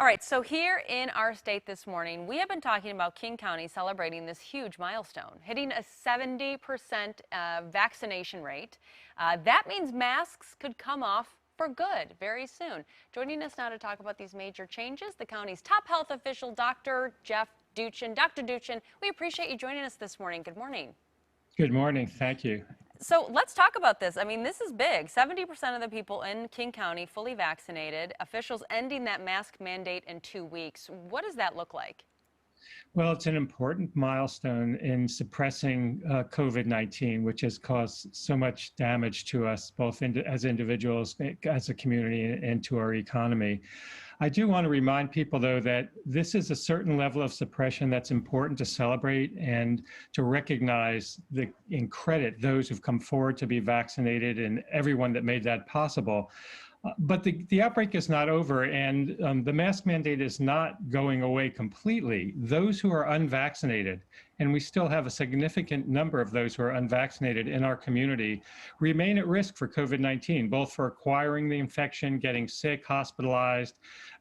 All right, so here in our state this morning, we have been talking about King County celebrating this huge milestone, hitting a 70% vaccination rate. That means masks could come off for good very soon. Joining us now to talk about these major changes, the county's top health official, Dr. Jeff Duchin. Dr. Duchin, we appreciate you joining us this morning. Good morning. Good morning. Thank you. So let's talk about this. I mean, this is big. 70% of the people in King County fully vaccinated. Officials ending that mask mandate in 2 weeks. What does that look like? Well, it's an important milestone in suppressing COVID-19, which has caused so much damage to us, both as individuals, as a community, and to our economy. I do want to remind people, though, that this is a certain level of suppression that's important to celebrate and to recognize and credit those who've come forward to be vaccinated and everyone that made that possible. But the outbreak is not over, and the mask mandate is not going away completely. Those who are unvaccinated, and we still have a significant number of those who are unvaccinated in our community, remain at risk for COVID-19, both for acquiring the infection, getting sick, hospitalized,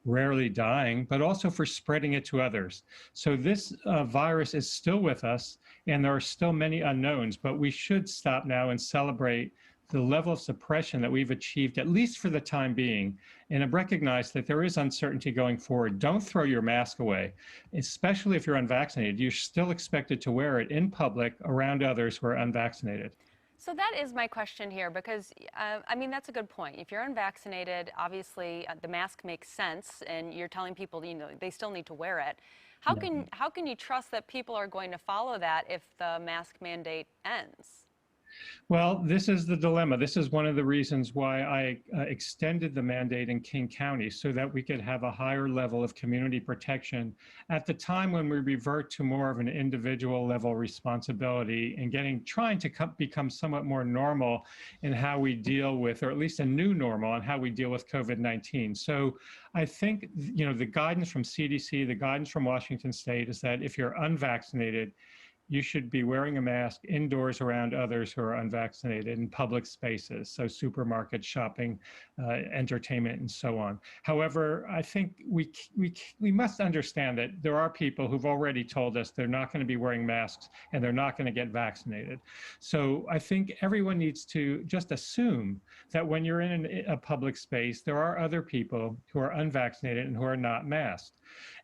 rarely dying, but also for spreading it to others. So this virus is still with us, and there are still many unknowns, but we should stop now and celebrate the level of suppression that we've achieved, at least for the time being, and recognize that there is uncertainty going forward. Don't throw your mask away, especially if you're unvaccinated. You're still expected to wear it in public around others who are unvaccinated. So that is my question here, because I mean, that's a good point. If you're unvaccinated, obviously the mask makes sense, and you're telling people, they still need to wear it. How can you trust that people are going to follow that if the mask mandate ends? Well, this is the dilemma. This is one of the reasons why I extended the mandate in King County, so that we could have a higher level of community protection at the time when we revert to more of an individual level responsibility and trying to become somewhat more normal in how we deal with, or at least a new normal on how we deal with COVID-19. So I think, the guidance from CDC, the guidance from Washington State is that if you're unvaccinated, you should be wearing a mask indoors around others who are unvaccinated in public spaces, so supermarkets, shopping, entertainment, and so on. However, I think we must understand that there are people who've already told us they're not going to be wearing masks and they're not going to get vaccinated. So I think everyone needs to just assume that when you're in a public space, there are other people who are unvaccinated and who are not masked.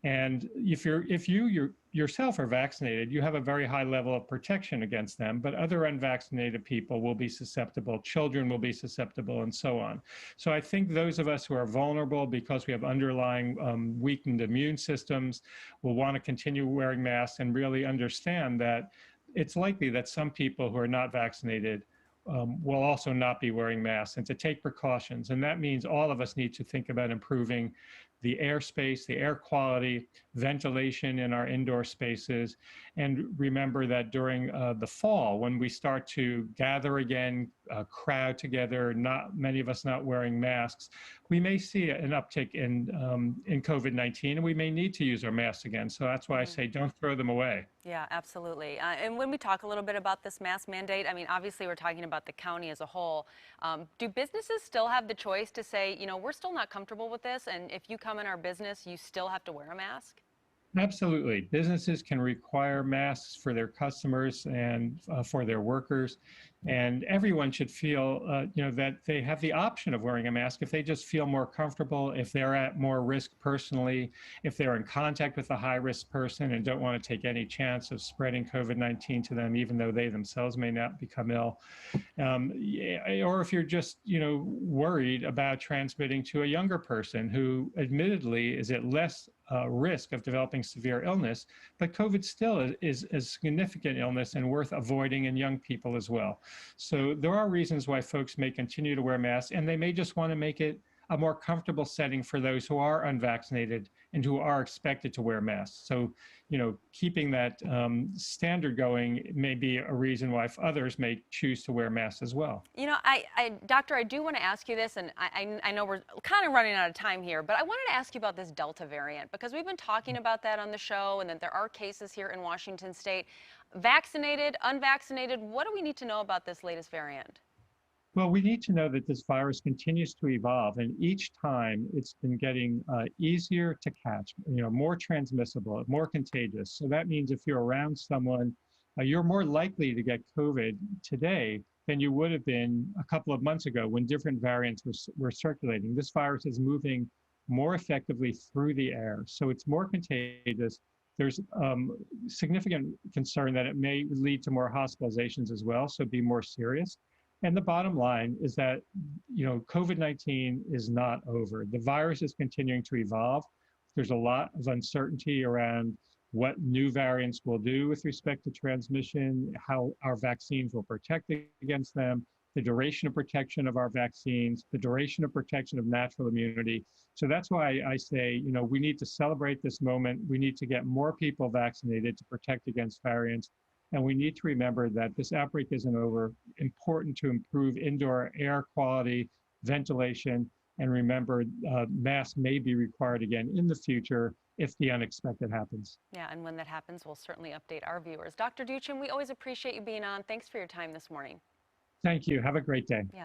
And if you yourself are vaccinated, you have a very high level of protection against them, but other unvaccinated people will be susceptible, children will be susceptible, and so on. So I think those of us who are vulnerable because we have underlying weakened immune systems will want to continue wearing masks and really understand that it's likely that some people who are not vaccinated will also not be wearing masks, and to take precautions. And that means all of us need to think about improving the airspace, the air quality, ventilation in our indoor spaces. And remember that during the fall, when we start to gather again, crowd together, many of us not wearing masks, we may see an uptick in COVID-19, and we may need to use our masks again. So that's why I say don't throw them away. Yeah, absolutely. And when we talk a little bit about this mask mandate, I mean, obviously we're talking about the county as a whole. Do businesses still have the choice to say, we're still not comfortable with this, and if you come in our business, you still have to wear a mask? Absolutely. Businesses can require masks for their customers and for their workers. And everyone should feel, that they have the option of wearing a mask if they just feel more comfortable, if they're at more risk personally, if they're in contact with a high-risk person and don't want to take any chance of spreading COVID-19 to them, even though they themselves may not become ill. Or if you're just, worried about transmitting to a younger person who admittedly is at less risk of developing severe illness, but COVID still is a significant illness and worth avoiding in young people as well. So there are reasons why folks may continue to wear masks, and they may just want to make it a more comfortable setting for those who are unvaccinated and who are expected to wear masks. So, keeping that standard going may be a reason why others may choose to wear masks as well. Doctor, I do want to ask you this, and I know we're kind of running out of time here, but I wanted to ask you about this Delta variant, because we've been talking about that on the show, and that there are cases here in Washington State. Vaccinated, unvaccinated, what do we need to know about this latest variant? Well, we need to know that this virus continues to evolve, and each time it's been getting easier to catch, more transmissible, more contagious. So that means if you're around someone, you're more likely to get COVID today than you would have been a couple of months ago when different variants were circulating. This virus is moving more effectively through the air, so it's more contagious. There's significant concern that it may lead to more hospitalizations as well, so be more serious. And the bottom line is that, COVID-19 is not over. The virus is continuing to evolve. There's a lot of uncertainty around what new variants will do with respect to transmission, how our vaccines will protect against them, the duration of protection of our vaccines, the duration of protection of natural immunity. So that's why I say, we need to celebrate this moment. We need to get more people vaccinated to protect against variants. And we need to remember that this outbreak isn't over. Important to improve indoor air quality, ventilation, and remember, masks may be required again in the future if the unexpected happens. Yeah, and when that happens, we'll certainly update our viewers. Dr. Duchin, we always appreciate you being on. Thanks for your time this morning. Thank you. Have a great day. Yeah.